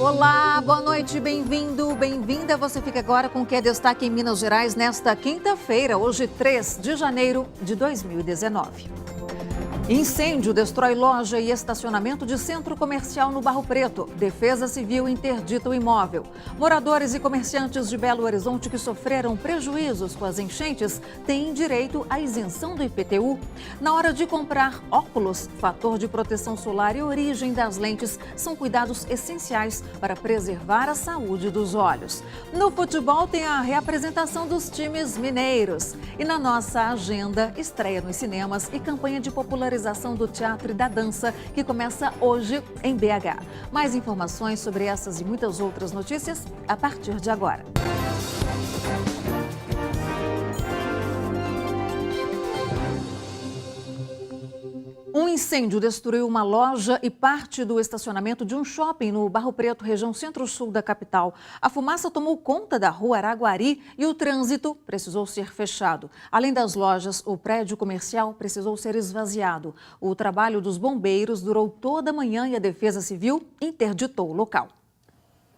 Olá, boa noite, bem-vindo, bem-vinda. Você fica agora com o que é destaque em Minas Gerais nesta quinta-feira, hoje 3 de janeiro de 2019. Incêndio destrói loja e estacionamento de centro comercial no Barro Preto. Defesa Civil interdita o imóvel. Moradores e comerciantes de Belo Horizonte que sofreram prejuízos com as enchentes têm direito à isenção do IPTU. Na hora de comprar óculos, fator de proteção solar e origem das lentes são cuidados essenciais para preservar a saúde dos olhos. No futebol tem a reapresentação dos times mineiros. E na nossa agenda, estreia nos cinemas e campanha de popularização do teatro e da dança, que começa hoje em BH. Mais informações sobre essas e muitas outras notícias a partir de agora. Um incêndio destruiu uma loja e parte do estacionamento de um shopping no Barro Preto, região centro-sul da capital. A fumaça tomou conta da rua Araguari e o trânsito precisou ser fechado. Além das lojas, o prédio comercial precisou ser esvaziado. O trabalho dos bombeiros durou toda a manhã e a Defesa Civil interditou o local.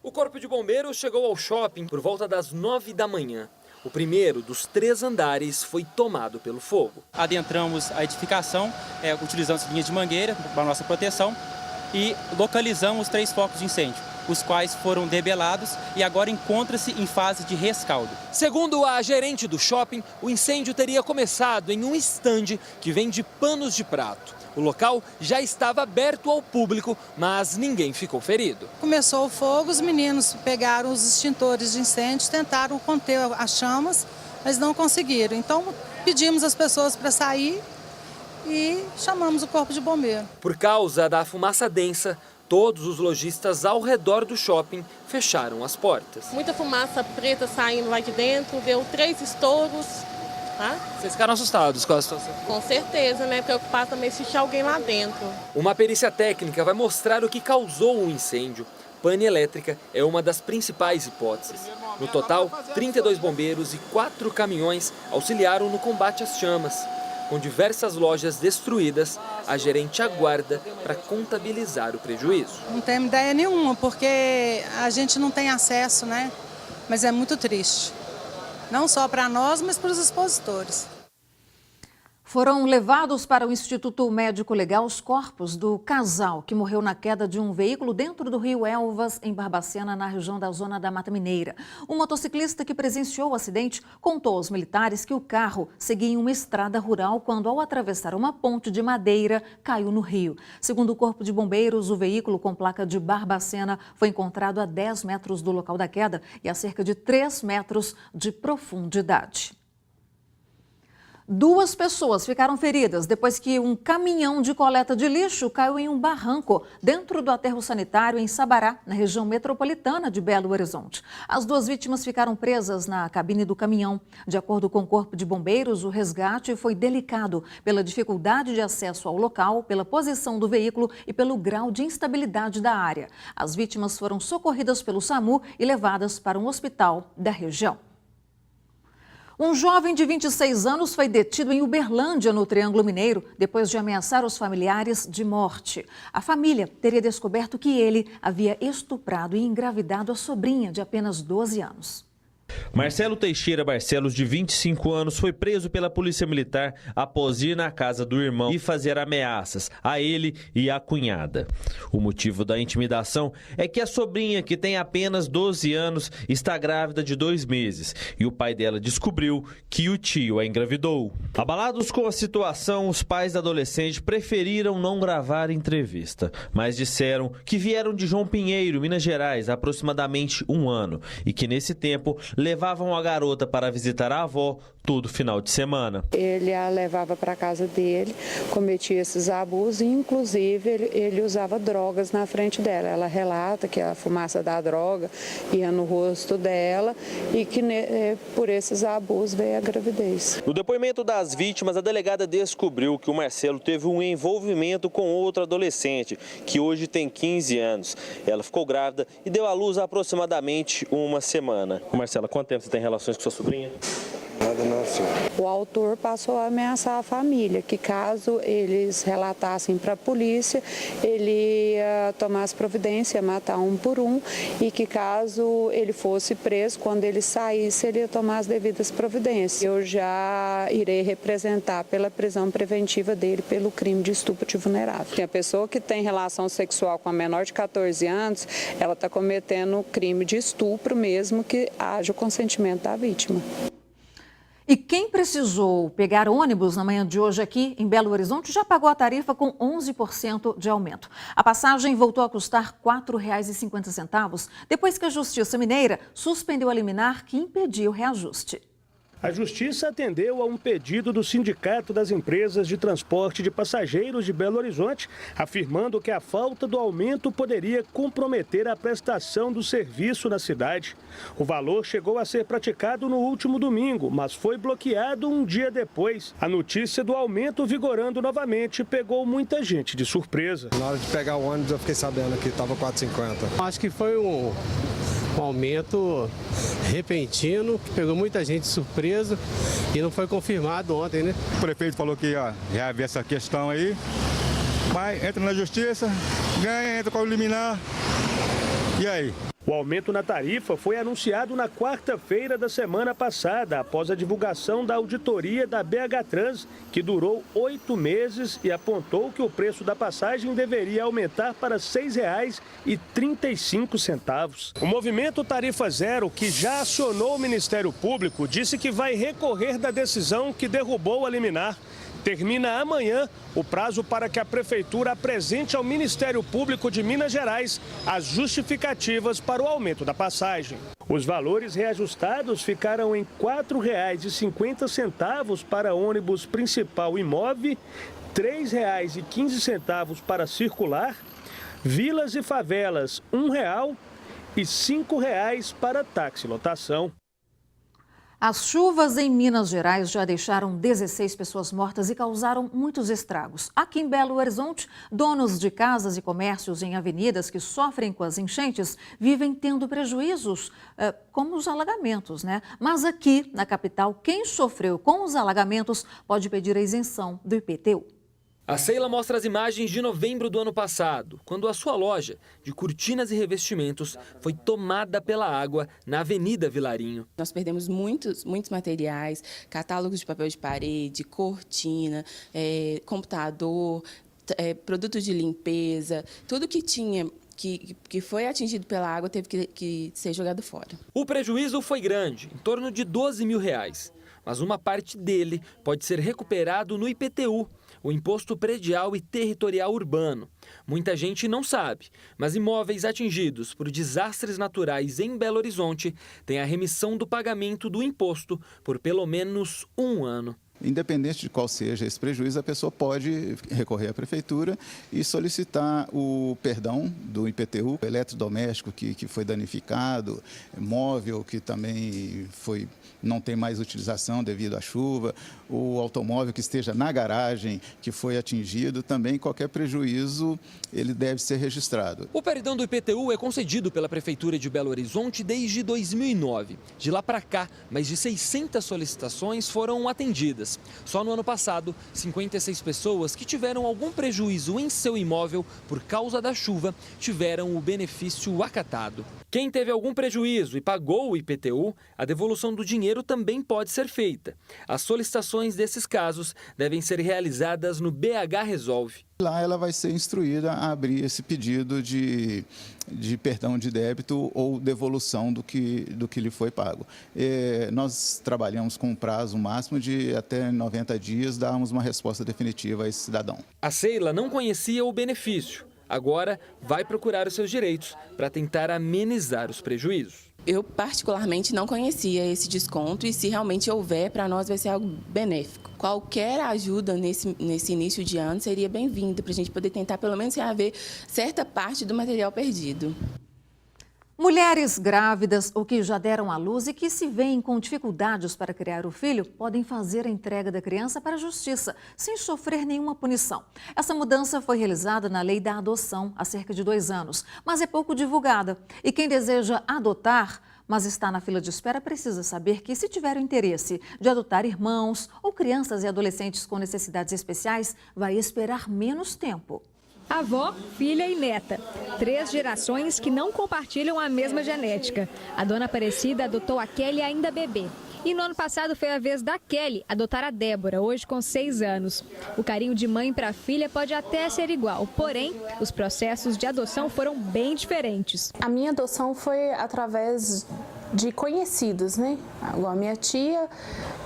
O Corpo de Bombeiros chegou ao shopping por volta das 9 da manhã. O primeiro dos 3 andares foi tomado pelo fogo. Adentramos a edificação, utilizando linhas de mangueira para nossa proteção e localizamos 3 focos de incêndio, os quais foram debelados e agora encontra-se em fase de rescaldo. Segundo a gerente do shopping, o incêndio teria começado em um estande que vende panos de prato. O local já estava aberto ao público, mas ninguém ficou ferido. Começou o fogo, os meninos pegaram os extintores de incêndio, tentaram conter as chamas, mas não conseguiram. Então pedimos às pessoas para sair e chamamos o Corpo de Bombeiro. Por causa da fumaça densa, todos os lojistas ao redor do shopping fecharam as portas. Muita fumaça preta saindo lá de dentro, deu 3 estouros. Vocês ficaram assustados com a situação? Com certeza, né? Preocupado também se tinha alguém lá dentro. Uma perícia técnica vai mostrar o que causou o incêndio. Pane elétrica é uma das principais hipóteses. No total, 32 bombeiros e 4 caminhões auxiliaram no combate às chamas. Com diversas lojas destruídas, a gerente aguarda para contabilizar o prejuízo. Não tenho ideia nenhuma, porque a gente não tem acesso, né? Mas é muito triste. Não só para nós, mas para os expositores. Foram levados para o Instituto Médico Legal os corpos do casal que morreu na queda de um veículo dentro do rio Elvas, em Barbacena, na região da Zona da Mata Mineira. Um motociclista que presenciou o acidente contou aos militares que o carro seguia em uma estrada rural quando, ao atravessar uma ponte de madeira, caiu no rio. Segundo o Corpo de Bombeiros, o veículo com placa de Barbacena foi encontrado a 10 metros do local da queda e a cerca de 3 metros de profundidade. 2 pessoas ficaram feridas depois que um caminhão de coleta de lixo caiu em um barranco dentro do aterro sanitário em Sabará, na região metropolitana de Belo Horizonte. As 2 vítimas ficaram presas na cabine do caminhão. De acordo com o Corpo de Bombeiros, o resgate foi delicado pela dificuldade de acesso ao local, pela posição do veículo e pelo grau de instabilidade da área. As vítimas foram socorridas pelo SAMU e levadas para um hospital da região. Um jovem de 26 anos foi detido em Uberlândia, no Triângulo Mineiro, depois de ameaçar os familiares de morte. A família teria descoberto que ele havia estuprado e engravidado a sobrinha de apenas 12 anos. Marcelo Teixeira Barcelos, de 25 anos, foi preso pela Polícia Militar após ir na casa do irmão e fazer ameaças a ele e à cunhada. O motivo da intimidação é que a sobrinha, que tem apenas 12 anos, está grávida de 2 meses e o pai dela descobriu que o tio a engravidou. Abalados com a situação, os pais da adolescente preferiram não gravar entrevista, mas disseram que vieram de João Pinheiro, Minas Gerais, há aproximadamente 1 ano e que nesse tempo levavam a garota para visitar a avó todo final de semana. Ele a levava para a casa dele, cometia esses abusos e, inclusive, ele usava drogas na frente dela. Ela relata que a fumaça da droga ia no rosto dela e que por esses abusos veio a gravidez. No depoimento das vítimas, a delegada descobriu que o Marcelo teve um envolvimento com outra adolescente, que hoje tem 15 anos. Ela ficou grávida e deu à luz há aproximadamente 1 semana. Marcela, quanto tempo você tem relações com sua sobrinha? Ela nada não, senhor. O autor passou a ameaçar a família, que caso eles relatassem para a polícia, ele ia tomar as providências, matar um por um, e que caso ele fosse preso, quando ele saísse, ele ia tomar as devidas providências. Eu já irei representar pela prisão preventiva dele pelo crime de estupro de vulnerável. A pessoa que tem relação sexual com a menor de 14 anos, ela está cometendo crime de estupro mesmo que haja o consentimento da vítima. E quem precisou pegar ônibus na manhã de hoje aqui em Belo Horizonte já pagou a tarifa com 11% de aumento. A passagem voltou a custar R$ 4,50 depois que a Justiça Mineira suspendeu a liminar que impedia o reajuste. A Justiça atendeu a um pedido do Sindicato das Empresas de Transporte de Passageiros de Belo Horizonte, afirmando que a falta do aumento poderia comprometer a prestação do serviço na cidade. O valor chegou a ser praticado no último domingo, mas foi bloqueado um dia depois. A notícia do aumento vigorando novamente pegou muita gente de surpresa. Na hora de pegar o ônibus eu fiquei sabendo que estava R$ 4,50. Acho que foi um aumento repentino, que pegou muita gente de surpresa e não foi confirmado ontem, né? O prefeito falou que ia reaver essa questão aí, mas entra na justiça, ganha, entra com o liminar, e aí? O aumento na tarifa foi anunciado na quarta-feira da semana passada, após a divulgação da auditoria da BH Trans, que durou 8 meses e apontou que o preço da passagem deveria aumentar para R$ 6,35. O movimento Tarifa Zero, que já acionou o Ministério Público, disse que vai recorrer da decisão que derrubou a liminar. Termina amanhã o prazo para que a Prefeitura apresente ao Ministério Público de Minas Gerais as justificativas para o aumento da passagem. Os valores reajustados ficaram em R$ 4,50 para ônibus principal e móvel, R$ 3,15 para circular, vilas e favelas R$ 1,00 e R$ 5,00 para táxi lotação. As chuvas em Minas Gerais já deixaram 16 pessoas mortas e causaram muitos estragos. Aqui em Belo Horizonte, donos de casas e comércios em avenidas que sofrem com as enchentes vivem tendo prejuízos, como os alagamentos, né? Mas aqui, na capital, quem sofreu com os alagamentos pode pedir a isenção do IPTU. A Seila mostra as imagens de novembro do ano passado, quando a sua loja de cortinas e revestimentos foi tomada pela água na Avenida Vilarinho. Nós perdemos muitos materiais, catálogos de papel de parede, cortina, computador, produtos de limpeza, tudo que tinha que foi atingido pela água teve que ser jogado fora. O prejuízo foi grande, em torno de R$ 12 mil. Mas uma parte dele pode ser recuperado no IPTU, o Imposto Predial e Territorial Urbano. Muita gente não sabe, mas imóveis atingidos por desastres naturais em Belo Horizonte têm a remissão do pagamento do imposto por pelo menos um ano. Independente de qual seja esse prejuízo, a pessoa pode recorrer à prefeitura e solicitar o perdão do IPTU, eletrodoméstico que foi danificado, móvel que também não tem mais utilização devido à chuva, o automóvel que esteja na garagem, que foi atingido, também qualquer prejuízo ele deve ser registrado. O perdão do IPTU é concedido pela Prefeitura de Belo Horizonte desde 2009. De lá para cá, mais de 600 solicitações foram atendidas. Só no ano passado, 56 pessoas que tiveram algum prejuízo em seu imóvel por causa da chuva tiveram o benefício acatado. Quem teve algum prejuízo e pagou o IPTU, a devolução do dinheiro também pode ser feita. As solicitações desses casos devem ser realizadas no BH Resolve. Lá ela vai ser instruída a abrir esse pedido de perdão de débito ou devolução do que lhe foi pago. Nós trabalhamos com um prazo máximo de até 90 dias darmos uma resposta definitiva a esse cidadão. A Seila não conhecia o benefício. Agora vai procurar os seus direitos para tentar amenizar os prejuízos. Eu particularmente não conhecia esse desconto e se realmente houver, para nós vai ser algo benéfico. Qualquer ajuda nesse início de ano seria bem-vinda para a gente poder tentar pelo menos reaver certa parte do material perdido. Mulheres grávidas ou que já deram à luz e que se veem com dificuldades para criar o filho podem fazer a entrega da criança para a justiça, sem sofrer nenhuma punição. Essa mudança foi realizada na Lei da Adoção há cerca de 2 anos, mas é pouco divulgada. E quem deseja adotar mas está na fila de espera precisa saber que, se tiver o interesse de adotar irmãos ou crianças e adolescentes com necessidades especiais, vai esperar menos tempo. Avó, filha e neta. 3 gerações que não compartilham a mesma genética. A dona Aparecida adotou a Kelly ainda bebê. E no ano passado foi a vez da Kelly adotar a Débora, hoje com 6 anos. O carinho de mãe para a filha pode até ser igual, porém, os processos de adoção foram bem diferentes. A minha adoção foi através de conhecidos, né? A minha tia,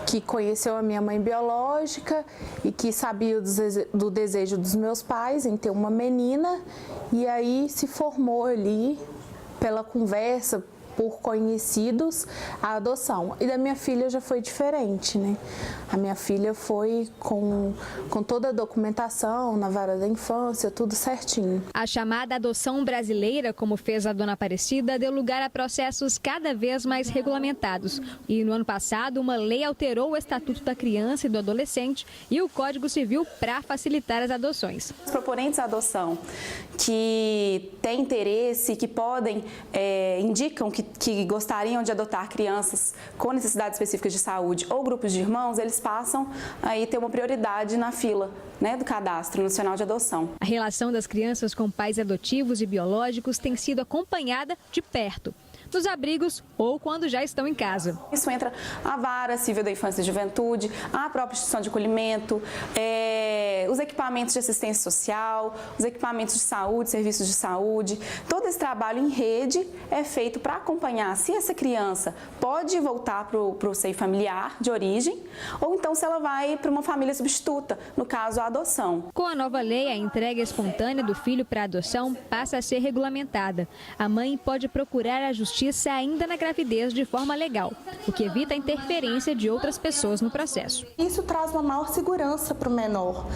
que conheceu a minha mãe biológica e que sabia do desejo dos meus pais em ter uma menina, e aí se formou ali pela conversa, por conhecidos, a adoção. E da minha filha já foi diferente, né? A minha filha foi com toda a documentação, na vara da infância, tudo certinho. A chamada adoção brasileira, como fez a dona Aparecida, deu lugar a processos cada vez mais regulamentados. E no ano passado, uma lei alterou o Estatuto da Criança e do Adolescente e o Código Civil para facilitar as adoções. Os proponentes à adoção que têm interesse, que podem, indicam que gostariam de adotar crianças com necessidades específicas de saúde ou grupos de irmãos, eles passam a ter uma prioridade na fila, né, do Cadastro Nacional de Adoção. A relação das crianças com pais adotivos e biológicos tem sido acompanhada de perto, nos abrigos ou quando já estão em casa. Isso entra a Vara Civil da Infância e Juventude, a própria instituição de acolhimento, os equipamentos de assistência social, os equipamentos de saúde, serviços de saúde. Todo esse trabalho em rede é feito para acompanhar se essa criança pode voltar para o seio familiar de origem ou então se ela vai para uma família substituta, no caso a adoção. Com a nova lei, a entrega espontânea do filho para adoção passa a ser regulamentada. A mãe pode procurar a justiça ainda na gravidez de forma legal, o que evita a interferência de outras pessoas no processo. Isso traz uma maior segurança para o menor,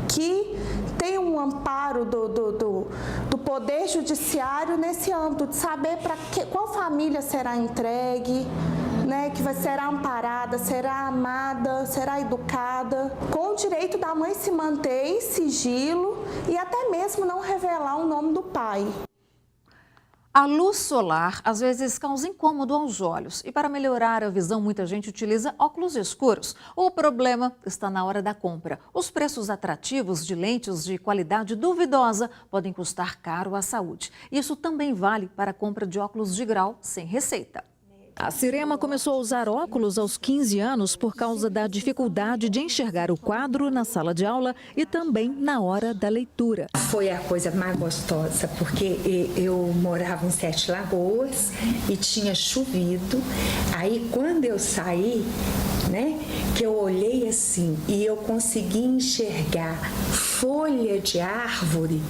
que tem um amparo do Poder Judiciário nesse âmbito, de saber para qual família será entregue, né, que será amparada, será amada, será educada, com o direito da mãe se manter em sigilo e até mesmo não revelar o nome do pai. A luz solar às vezes causa incômodo aos olhos e para melhorar a visão muita gente utiliza óculos escuros. O problema está na hora da compra. Os preços atrativos de lentes de qualidade duvidosa podem custar caro à saúde. Isso também vale para a compra de óculos de grau sem receita. A Cirema começou a usar óculos aos 15 anos por causa da dificuldade de enxergar o quadro na sala de aula e também na hora da leitura. Foi a coisa mais gostosa, porque eu morava em Sete Lagoas e tinha chovido. Aí quando eu saí, né, que eu olhei assim e eu consegui enxergar folha de árvore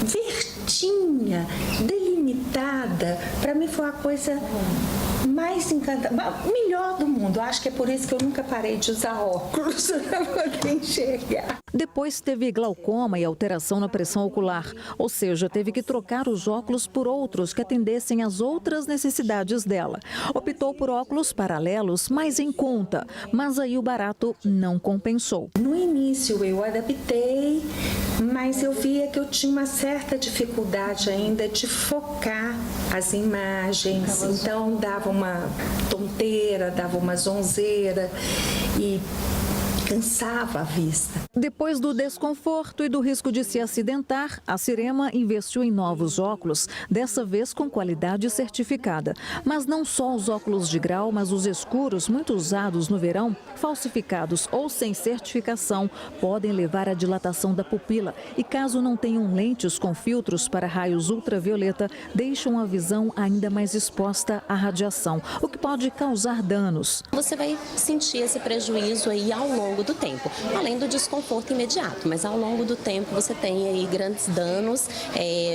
verdinha, delimitada, para mim foi a coisa mais encantadora, melhor do mundo. Acho que é por isso que eu nunca parei de usar óculos, para poder enxergar. Depois teve glaucoma e alteração na pressão ocular, ou seja, teve que trocar os óculos por outros que atendessem às outras necessidades dela. Optou por óculos paralelos mais em conta, mas aí o barato não compensou. No início eu adaptei, mas eu via que eu tinha uma certa dificuldade ainda de focar as imagens, então dava uma tonteira, dava uma zonzeira e cansava a vista. Depois do desconforto e do risco de se acidentar, a Cirema investiu em novos óculos, dessa vez com qualidade certificada. Mas não só os óculos de grau, mas os escuros, muito usados no verão, falsificados ou sem certificação, podem levar à dilatação da pupila e, caso não tenham lentes com filtros para raios ultravioleta, deixam a visão ainda mais exposta à radiação, o que pode causar danos. Você vai sentir esse prejuízo aí ao longo do tempo, além do desconforto imediato, mas ao longo do tempo você tem aí grandes danos,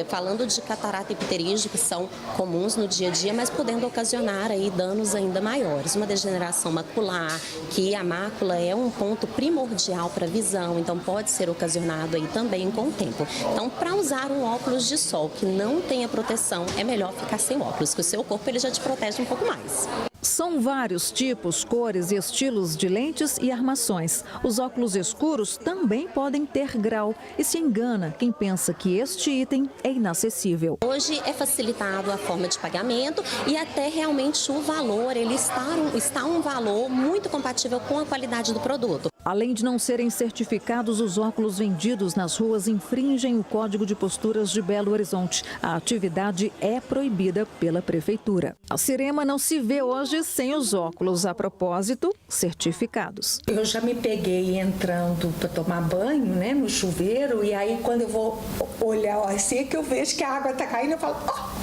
falando de catarata e pterígio, que são comuns no dia a dia, mas podendo ocasionar aí danos ainda maiores. Uma degeneração macular, que a mácula é um ponto primordial para a visão, então pode ser ocasionado aí também com o tempo. Então, para usar um óculos de sol que não tenha proteção, é melhor ficar sem óculos, que o seu corpo ele já te protege um pouco mais. São vários tipos, cores e estilos de lentes e armações. Os óculos escuros também podem ter grau e se engana quem pensa que este item é inacessível. Hoje é facilitado a forma de pagamento e até realmente o valor, ele está um valor muito compatível com a qualidade do produto. Além de não serem certificados, os óculos vendidos nas ruas infringem o Código de Posturas de Belo Horizonte. A atividade é proibida pela Prefeitura. A Cirema não se vê hoje sem os óculos, a propósito, certificados. Eu já me peguei entrando para tomar banho, né, no chuveiro, e aí quando eu vou olhar assim, que eu vejo que a água está caindo, eu falo,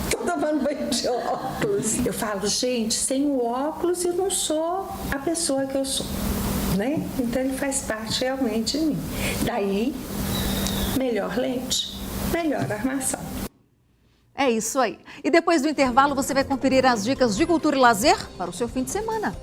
estou tomando banho de óculos. Eu falo, gente, sem o óculos eu não sou a pessoa que eu sou. Né? Então ele faz parte realmente de mim. Daí, melhor lente, melhor armação. É isso aí. E depois do intervalo você vai conferir as dicas de cultura e lazer para o seu fim de semana.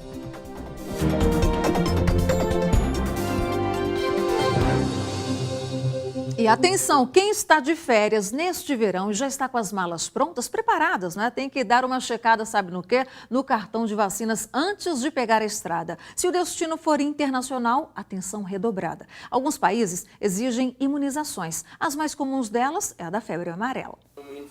E atenção, quem está de férias neste verão e já está com as malas prontas, preparadas, né? Tem que dar uma checada, sabe no quê? No cartão de vacinas antes de pegar a estrada. Se o destino for internacional, atenção redobrada. Alguns países exigem imunizações. As mais comuns delas é a da febre amarela.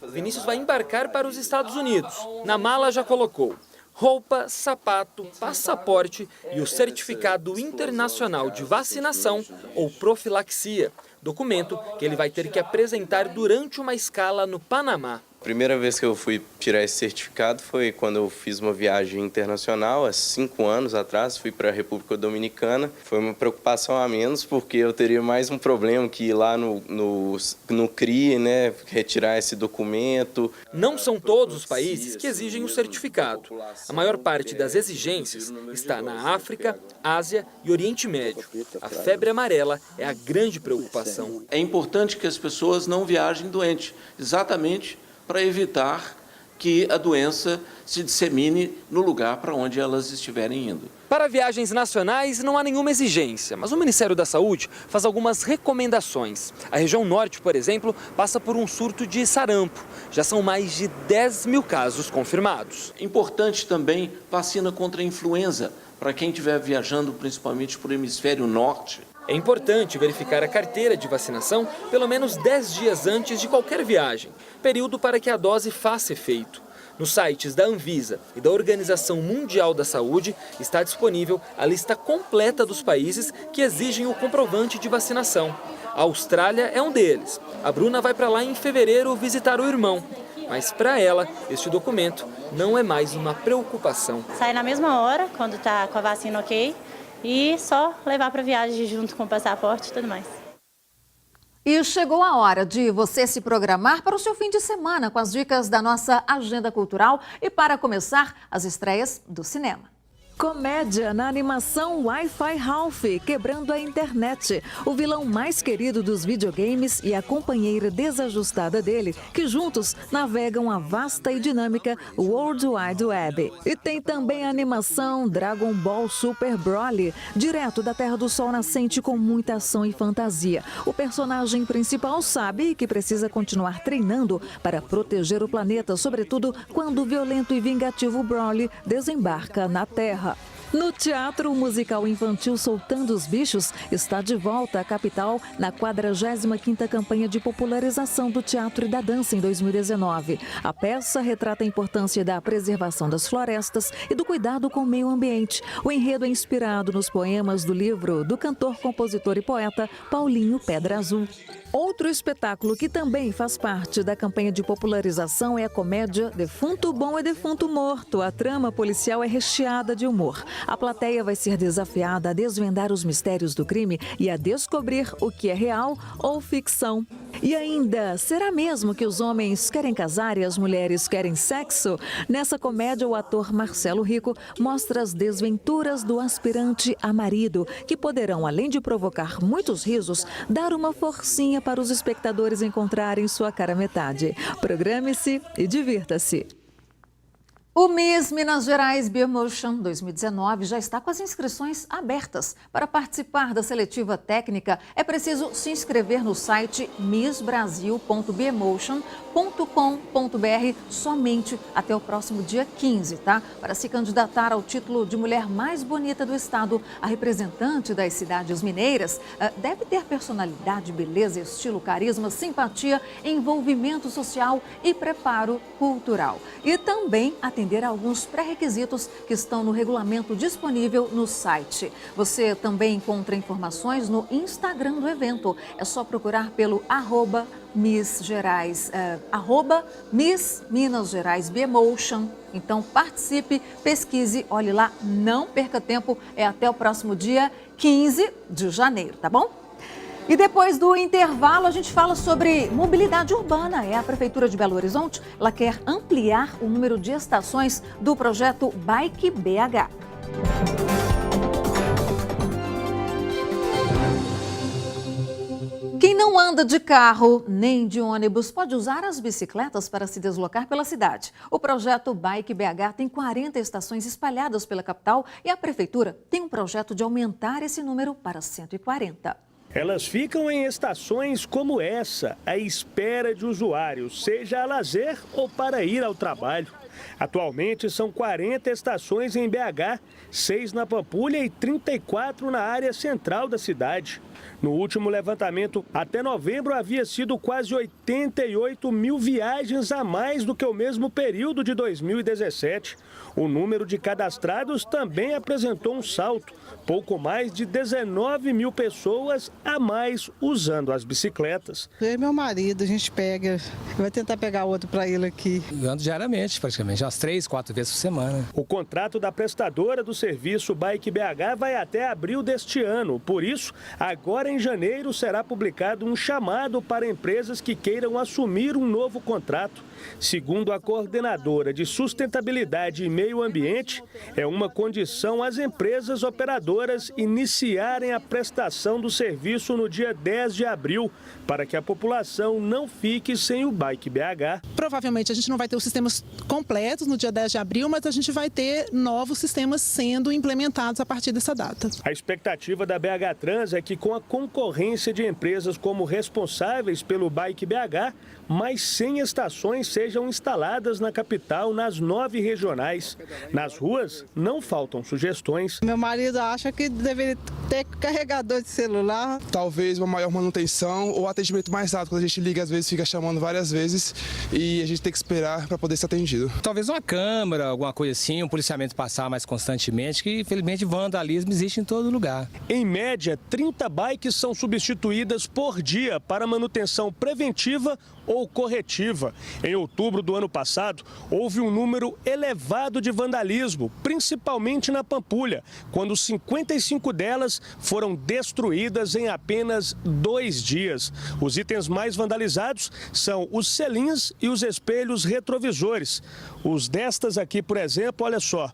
Vinícius vai embarcar para os Estados Unidos. Na mala já colocou roupa, sapato, passaporte e o certificado internacional de vacinação ou profilaxia. Documento que ele vai ter que apresentar durante uma escala no Panamá. A primeira vez que eu fui tirar esse certificado foi quando eu fiz uma viagem internacional, há 5 anos atrás, fui para a República Dominicana. Foi uma preocupação a menos, porque eu teria mais um problema que ir lá no CRI, né, retirar esse documento. Não são todos os países que exigem o certificado. A maior parte das exigências está na África, Ásia e Oriente Médio. A febre amarela é a grande preocupação. É importante que as pessoas não viajem doentes, exatamente para evitar que a doença se dissemine no lugar para onde elas estiverem indo. Para viagens nacionais não há nenhuma exigência, mas o Ministério da Saúde faz algumas recomendações. A região norte, por exemplo, passa por um surto de sarampo. Já são mais de 10 mil casos confirmados. Importante também vacina contra a influenza, para quem estiver viajando principalmente para o hemisfério norte. É importante verificar a carteira de vacinação pelo menos 10 dias antes de qualquer viagem, período para que a dose faça efeito. Nos sites da Anvisa e da Organização Mundial da Saúde está disponível a lista completa dos países que exigem o comprovante de vacinação. A Austrália é um deles. A Bruna vai para lá em fevereiro visitar o irmão. Mas para ela, este documento não é mais uma preocupação. Sai na mesma hora, quando está com a vacina ok, e só levar para viagem junto com o passaporte e tudo mais. E chegou a hora de você se programar para o seu fim de semana com as dicas da nossa agenda cultural e para começar, as estreias do cinema. Comédia na animação Wi-Fi Ralph, quebrando a internet. O vilão mais querido dos videogames e a companheira desajustada dele, que juntos navegam a vasta e dinâmica World Wide Web. E tem também a animação Dragon Ball Super Broly, direto da Terra do Sol Nascente com muita ação e fantasia. O personagem principal sabe que precisa continuar treinando para proteger o planeta, sobretudo quando o violento e vingativo Broly desembarca na Terra. No teatro, o musical infantil Soltando os Bichos está de volta à capital na 45ª campanha de popularização do teatro e da dança em 2019. A peça retrata a importância da preservação das florestas e do cuidado com o meio ambiente. O enredo é inspirado nos poemas do livro do cantor, compositor e poeta Paulinho Pedra Azul. Outro espetáculo que também faz parte da campanha de popularização é a comédia Defunto Bom e Defunto Morto. A trama policial é recheada de humor. A plateia vai ser desafiada a desvendar os mistérios do crime e a descobrir o que é real ou ficção. E ainda, será mesmo que os homens querem casar e as mulheres querem sexo? Nessa comédia, o ator Marcelo Rico mostra as desventuras do aspirante a marido, que poderão, além de provocar muitos risos, dar uma forcinha para os espectadores encontrarem sua cara metade. Programe-se e divirta-se. O Miss Minas Gerais Biomotion 2019 já está com as inscrições abertas. Para participar da seletiva técnica, é preciso se inscrever no site missbrasil.biomotion.com.br somente até o próximo dia 15, tá? Para se candidatar ao título de mulher mais bonita do estado, a representante das cidades mineiras deve ter personalidade, beleza, estilo, carisma, simpatia, envolvimento social e preparo cultural. E também atender a alguns pré-requisitos que estão no regulamento disponível no site. Você também encontra informações no Instagram do evento. É só procurar pelo @Miss Minas Gerais Biomotion. Então participe, pesquise, olhe lá, não perca tempo. É até o próximo dia 15 de janeiro, tá bom? E depois do intervalo, a gente fala sobre mobilidade urbana. A Prefeitura de Belo Horizonte, ela quer ampliar o número de estações do projeto Bike BH. Quem não anda de carro nem de ônibus pode usar as bicicletas para se deslocar pela cidade. O projeto Bike BH tem 40 estações espalhadas pela capital e a Prefeitura tem um projeto de aumentar esse número para 140. Elas ficam em estações como essa, à espera de usuários, seja a lazer ou para ir ao trabalho. Atualmente são 40 estações em BH, 6 na Pampulha e 34 na área central da cidade. No último levantamento, até novembro havia sido quase 88 mil viagens a mais do que o mesmo período de 2017. O número de cadastrados também apresentou um salto. Pouco mais de 19 mil pessoas a mais usando as bicicletas. Eu e meu marido, a gente pega, vai tentar pegar outro para ele aqui. Eu ando diariamente, praticamente, umas 3, 4 vezes por semana. O contrato da prestadora do serviço Bike BH vai até abril deste ano. Por isso, agora em janeiro será publicado um chamado para empresas que queiram assumir um novo contrato. Segundo a coordenadora de Sustentabilidade e Meio Ambiente, é uma condição às empresas operadoras iniciarem a prestação do serviço no dia 10 de abril, para que a população não fique sem o Bike BH. Provavelmente a gente não vai ter os sistemas completos no dia 10 de abril, mas a gente vai ter novos sistemas sendo implementados a partir dessa data. A expectativa da BH Trans é que, com a concorrência de empresas como responsáveis pelo Bike BH, mais 100 estações sejam instaladas na capital, nas 9 regionais. Nas ruas, não faltam sugestões. Meu marido acha que deveria ter carregador de celular. Talvez uma maior manutenção ou atendimento mais rápido. Quando a gente liga, às vezes fica chamando várias vezes e a gente tem que esperar para poder ser atendido. Talvez uma câmera, alguma coisa assim, um policiamento passar mais constantemente, que infelizmente vandalismo existe em todo lugar. Em média, 30 bikes são substituídas por dia para manutenção preventiva ou corretiva. Em outubro do ano passado, houve um número elevado de vandalismo, principalmente na Pampulha, quando 55 delas foram destruídas em apenas 2 dias. Os itens mais vandalizados são os selins e os espelhos retrovisores. Os destas aqui, por exemplo, olha só,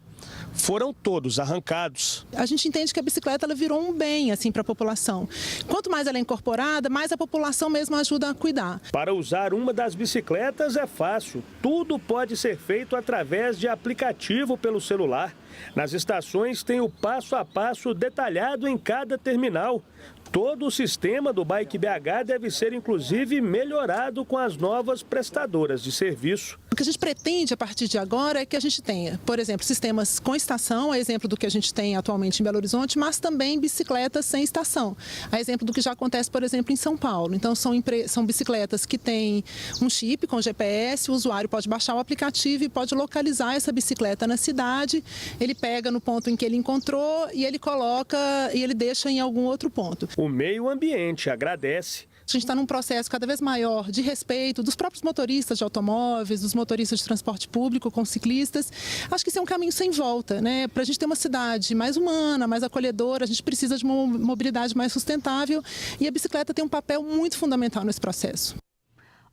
foram todos arrancados. A gente entende que a bicicleta ela virou um bem assim para a população. Quanto mais ela é incorporada, mais a população mesmo ajuda a cuidar. Para usar uma das bicicletas é fácil. Tudo pode ser feito através de aplicativo pelo celular. Nas estações tem o passo a passo detalhado em cada terminal. Todo o sistema do Bike BH deve ser, inclusive, melhorado com as novas prestadoras de serviço. O que a gente pretende a partir de agora é que a gente tenha, por exemplo, sistemas com estação, a exemplo do que a gente tem atualmente em Belo Horizonte, mas também bicicletas sem estação, a exemplo do que já acontece, por exemplo, em São Paulo. Então, são bicicletas que têm um chip com GPS, o usuário pode baixar o aplicativo e pode localizar essa bicicleta na cidade, ele pega no ponto em que ele encontrou e ele coloca e ele deixa em algum outro ponto. O meio ambiente agradece. A gente está num processo cada vez maior de respeito dos próprios motoristas de automóveis, dos motoristas de transporte público com ciclistas. Acho que isso é um caminho sem volta, né? Para a gente ter uma cidade mais humana, mais acolhedora, a gente precisa de uma mobilidade mais sustentável e a bicicleta tem um papel muito fundamental nesse processo.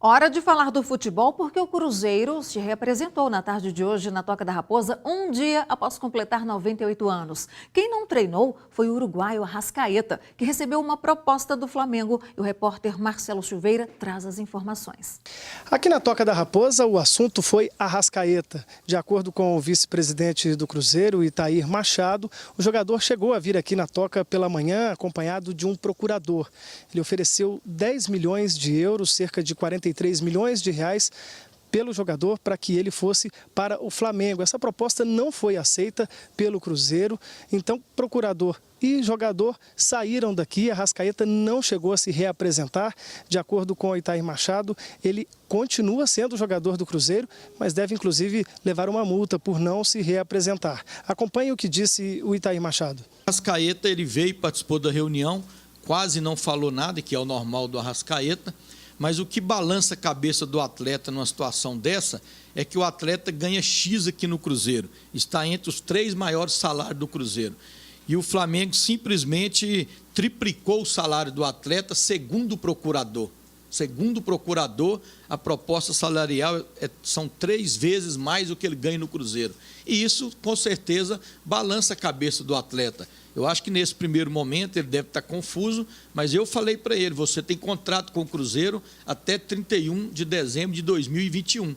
Hora de falar do futebol, porque o Cruzeiro se reapresentou na tarde de hoje na Toca da Raposa, um dia após completar 98 anos. Quem não treinou foi o uruguaio Arrascaeta, que recebeu uma proposta do Flamengo. E o repórter Marcelo Silveira traz as informações. Aqui na Toca da Raposa, o assunto foi Arrascaeta. De acordo com o vice-presidente do Cruzeiro, Itair Machado, o jogador chegou a vir aqui na Toca pela manhã acompanhado de um procurador. Ele ofereceu 10 milhões de euros, cerca de 43 milhões de reais, pelo jogador para que ele fosse para o Flamengo. Essa proposta não foi aceita pelo Cruzeiro, então procurador e jogador saíram daqui. Arrascaeta não chegou a se reapresentar. De acordo com o Itair Machado, ele continua sendo jogador do Cruzeiro, mas deve inclusive levar uma multa por não se reapresentar. Acompanhe o que disse o Itair Machado. Arrascaeta, ele veio e participou da reunião, quase não falou nada, que é o normal do Arrascaeta. Mas o que balança a cabeça do atleta numa situação dessa é que o atleta ganha X aqui no Cruzeiro. Está entre os 3 maiores salários do Cruzeiro. E o Flamengo simplesmente triplicou o salário do atleta, segundo o procurador. Segundo o procurador, a proposta salarial são 3 vezes mais do que ele ganha no Cruzeiro. E isso, com certeza, balança a cabeça do atleta. Eu acho que nesse primeiro momento ele deve estar confuso, mas eu falei para ele, você tem contrato com o Cruzeiro até 31 de dezembro de 2021.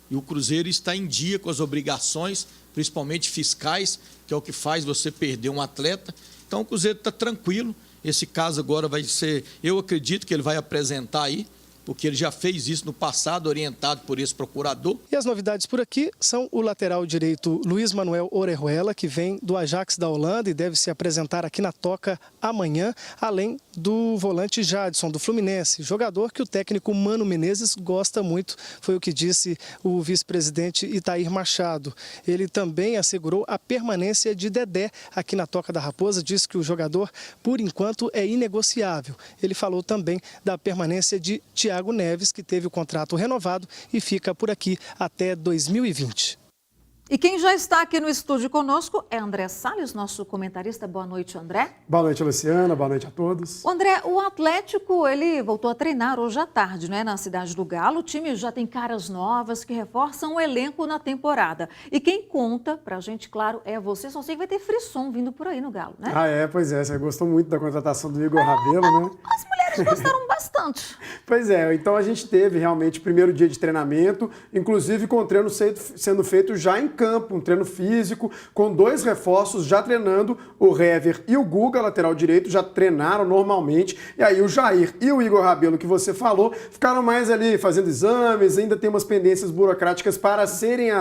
E o Cruzeiro está em dia com as obrigações, principalmente fiscais, que é o que faz você perder um atleta. Então o Cruzeiro está tranquilo. Esse caso agora vai ser, eu acredito que ele vai apresentar aí, porque ele já fez isso no passado, orientado por esse procurador. E as novidades por aqui são o lateral direito Luiz Manuel Orejuela, que vem do Ajax da Holanda e deve se apresentar aqui na Toca amanhã, além do volante Jadson, do Fluminense, jogador que o técnico Mano Menezes gosta muito, foi o que disse o vice-presidente Itair Machado. Ele também assegurou a permanência de Dedé aqui na Toca da Raposa, disse que o jogador, por enquanto, é inegociável. Ele falou também da permanência de Thiago Neves, que teve o contrato renovado e fica por aqui até 2020. E quem já está aqui no estúdio conosco é André Salles, nosso comentarista. Boa noite, André. Boa noite, Luciana. Boa noite a todos. André, o Atlético, ele voltou a treinar hoje à tarde, né, na Cidade do Galo. O time já tem caras novas que reforçam o elenco na temporada. E quem conta pra gente, claro, é você. Só sei que vai ter frisson vindo por aí no Galo, né? Ah, é? Pois é. Você gostou muito da contratação do Igor Rabelo, né? As mulheres gostaram bastante. Pois é. Então a gente teve realmente o primeiro dia de treinamento, inclusive com o treino sendo feito já em campo, um treino físico, com 2 reforços já treinando. O Hever e o Guga, lateral direito, já treinaram normalmente. E aí o Jair e o Igor Rabelo, que você falou, ficaram mais ali fazendo exames, ainda tem umas pendências burocráticas para serem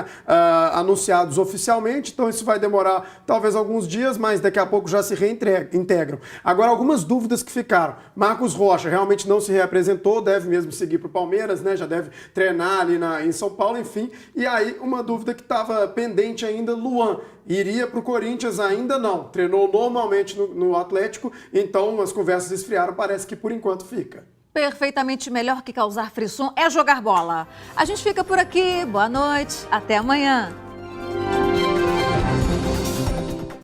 anunciados oficialmente, então isso vai demorar talvez alguns dias, mas daqui a pouco já se reintegram. Agora, algumas dúvidas que ficaram. Marcos Rocha realmente não se reapresentou, deve mesmo seguir para o Palmeiras, né? Já deve treinar ali em São Paulo, enfim. E aí, uma dúvida que estava pendente ainda, Luan. Iria para o Corinthians? Ainda não. Treinou normalmente no Atlético, então as conversas esfriaram, parece que por enquanto fica. Perfeitamente melhor que causar frisson é jogar bola. A gente fica por aqui, boa noite, até amanhã.